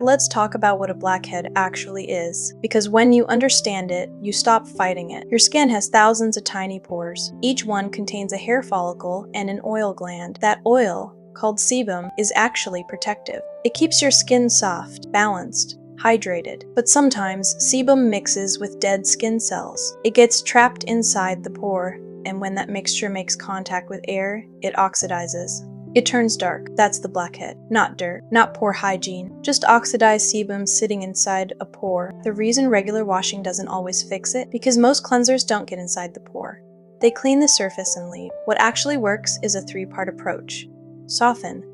let's talk about what a blackhead actually is, because when you understand it, you stop fighting it. Your skin has thousands of tiny pores. Each one contains a hair follicle and an oil gland. That oil, called sebum, is actually protective. It keeps your skin soft, balanced, hydrated. But sometimes sebum mixes with dead skin cells. It gets trapped inside the pore, and when that mixture makes contact with air, it oxidizes. It turns dark. That's the blackhead. Not dirt, not poor hygiene, just oxidized sebum sitting inside a pore. The reason regular washing doesn't always fix it, because most cleansers don't get inside the pore. They clean the surface and leave. What actually works is a three-part approach. Soften,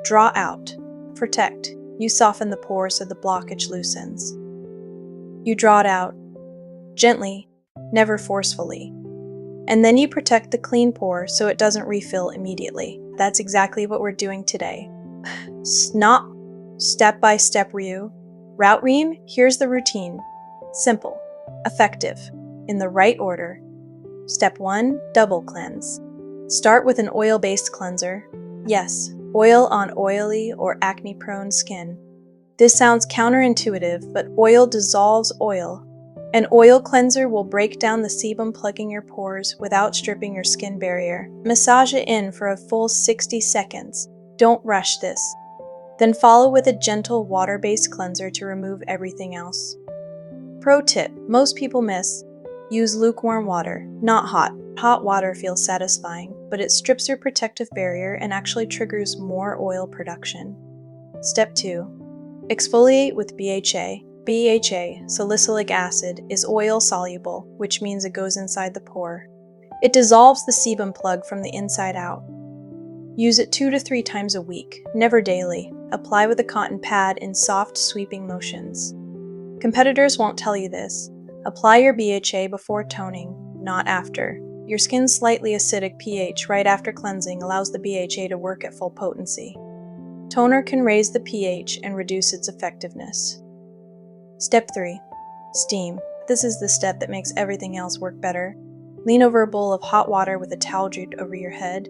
draw out, protect. You soften the pore so the blockage loosens. You draw it out, gently, never forcefully. And then you protect the clean pore so it doesn't refill immediately. That's exactly what we're doing today. Not step-by-step route ream, here's the routine. Simple, effective, in the right order. Step 1, double cleanse. Start with an oil-based cleanser. Yes, oil on oily or acne-prone skin. This sounds counterintuitive, but oil dissolves oil. An oil cleanser will break down the sebum plugging your pores without stripping your skin barrier. Massage it in for a full 60 seconds. Don't rush this. Then follow with a gentle water-based cleanser to remove everything else. Pro tip, most people miss: use lukewarm water, not hot. Hot water feels satisfying, but it strips your protective barrier and actually triggers more oil production. Step 2. Exfoliate with BHA. BHA, salicylic acid, is oil-soluble, which means it goes inside the pore. It dissolves the sebum plug from the inside out. Use it 2 to 3 times a week, never daily. Apply with a cotton pad in soft, sweeping motions. Competitors won't tell you this. Apply your BHA before toning, not after. Your skin's slightly acidic pH right after cleansing allows the BHA to work at full potency. Toner can raise the pH and reduce its effectiveness. Step 3. Steam. This is the step that makes everything else work better. Lean over a bowl of hot water with a towel draped over your head,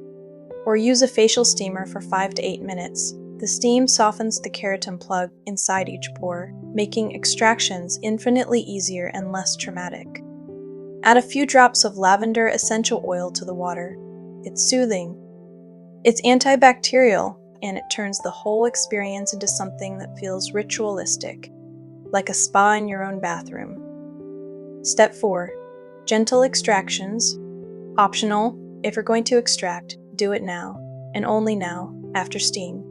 or use a facial steamer for 5 to 8 minutes. The steam softens the keratin plug inside each pore, making extractions infinitely easier and less traumatic. Add a few drops of lavender essential oil to the water. It's soothing. It's antibacterial, and it turns the whole experience into something that feels ritualistic, like a spa in your own bathroom. Step 4. Gentle extractions. Optional. If you're going to extract, do it now, and only now, after steam.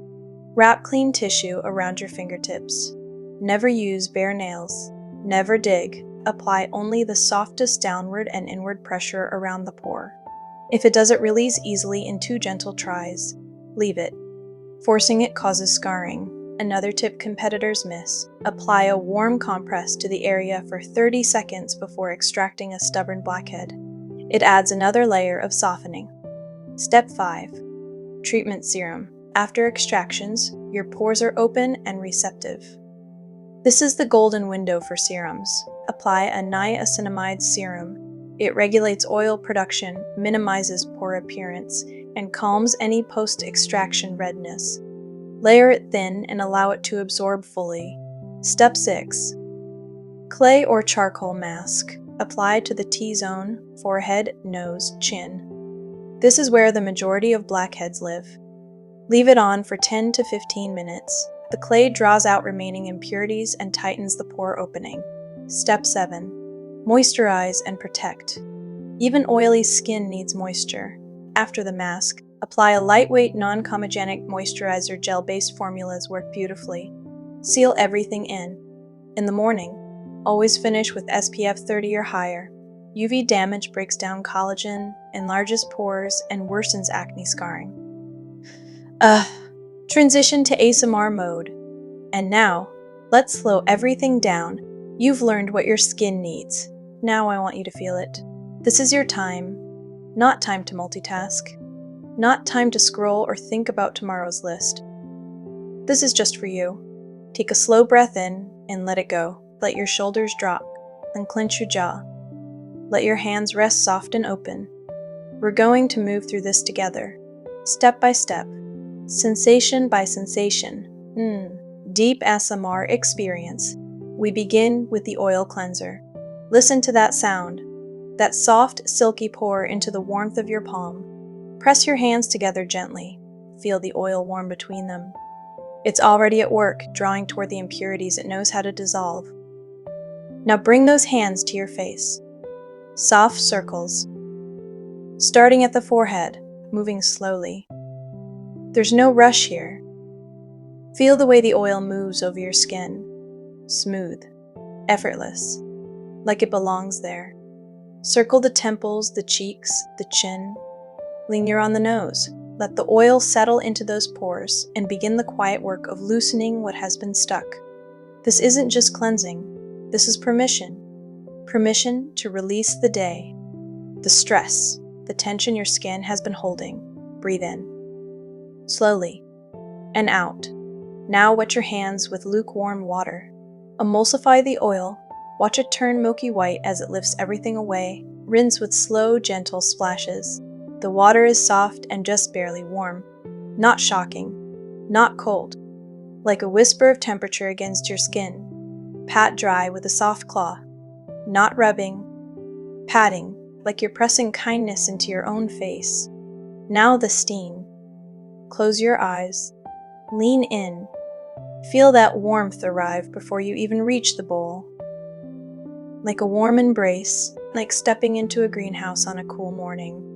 Wrap clean tissue around your fingertips. Never use bare nails. Never dig. Apply only the softest downward and inward pressure around the pore. If it doesn't release easily in 2 gentle tries, leave it. Forcing it causes scarring. Another tip competitors miss: apply a warm compress to the area for 30 seconds before extracting a stubborn blackhead. It adds another layer of softening. Step 5. Treatment serum. After extractions, your pores are open and receptive. This is the golden window for serums. Apply a niacinamide serum. It regulates oil production, minimizes pore appearance, and calms any post-extraction redness. Layer it thin and allow it to absorb fully. Step 6. Clay or charcoal mask. Apply to the T-zone, forehead, nose, chin. This is where the majority of blackheads live. Leave it on for 10 to 15 minutes. The clay draws out remaining impurities and tightens the pore opening. Step 7. Moisturize and protect. Even oily skin needs moisture. After the mask, apply a lightweight, non-comedogenic moisturizer. Gel-based formulas work beautifully. Seal everything in. In the morning, always finish with SPF 30 or higher. UV damage breaks down collagen, enlarges pores, and worsens acne scarring. Transition to ASMR mode. And now, let's slow everything down. You've learned what your skin needs. Now I want you to feel it. This is your time. Not time to multitask. Not time to scroll or think about tomorrow's list. This is just for you. Take a slow breath in and let it go. Let your shoulders drop, then clench your jaw. Let your hands rest soft and open. We're going to move through this together, step by step, sensation by sensation. Deep ASMR experience. We begin with the oil cleanser. Listen to that sound, that soft, silky pour into the warmth of your palm. Press your hands together gently. Feel the oil warm between them. It's already at work, drawing toward the impurities it knows how to dissolve. Now bring those hands to your face. Soft circles, starting at the forehead, moving slowly. There's no rush here. Feel the way the oil moves over your skin. Smooth, effortless, like it belongs there. Circle the temples, the cheeks, the chin. Linger on the nose. Let the oil settle into those pores and begin the quiet work of loosening what has been stuck. This isn't just cleansing. This is permission. Permission to release the day, the stress, the tension your skin has been holding. Breathe in. Slowly. And out. Now wet your hands with lukewarm water. Emulsify the oil. Watch it turn milky white as it lifts everything away. Rinse with slow, gentle splashes. The water is soft and just barely warm. Not shocking. Not cold. Like a whisper of temperature against your skin. Pat dry with a soft claw. Not rubbing. Patting, like you're pressing kindness into your own face. Now the steam. Close your eyes. Lean in. Feel that warmth arrive before you even reach the bowl. Like a warm embrace, like stepping into a greenhouse on a cool morning.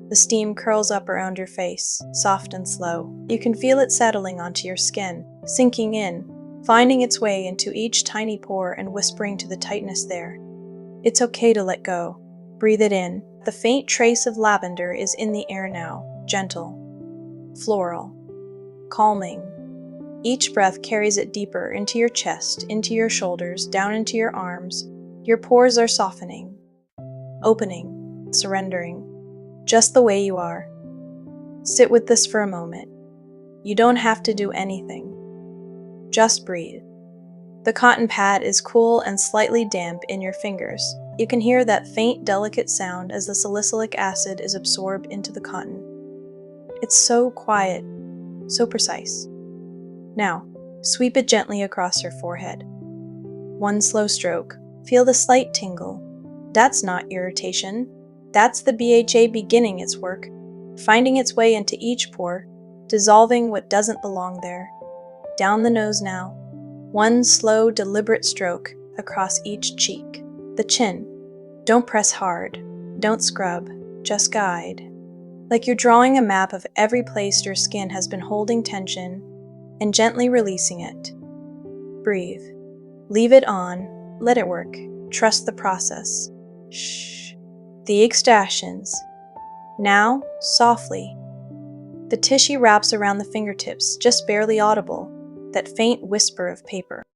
The steam curls up around your face, soft and slow. You can feel it settling onto your skin, sinking in, finding its way into each tiny pore and whispering to the tightness there. It's okay to let go. Breathe it in. The faint trace of lavender is in the air now, gentle, floral, calming. Each breath carries it deeper into your chest, into your shoulders, down into your arms. Your pores are softening, opening, surrendering, just the way you are. Sit with this for a moment. You don't have to do anything. Just breathe. The cotton pad is cool and slightly damp in your fingers. You can hear that faint, delicate sound as the salicylic acid is absorbed into the cotton. It's so quiet, so precise. Now, sweep it gently across your forehead. One slow stroke. Feel the slight tingle. That's not irritation. That's the BHA beginning its work, finding its way into each pore, dissolving what doesn't belong there. Down the nose now. One slow, deliberate stroke across each cheek. The chin. Don't press hard. Don't scrub. Just guide. Like you're drawing a map of every place your skin has been holding tension and gently releasing it. Breathe. Leave it on. Let it work. Trust the process. Shh. The extractions. Now, softly. The tissue wraps around the fingertips, just barely audible, that faint whisper of paper.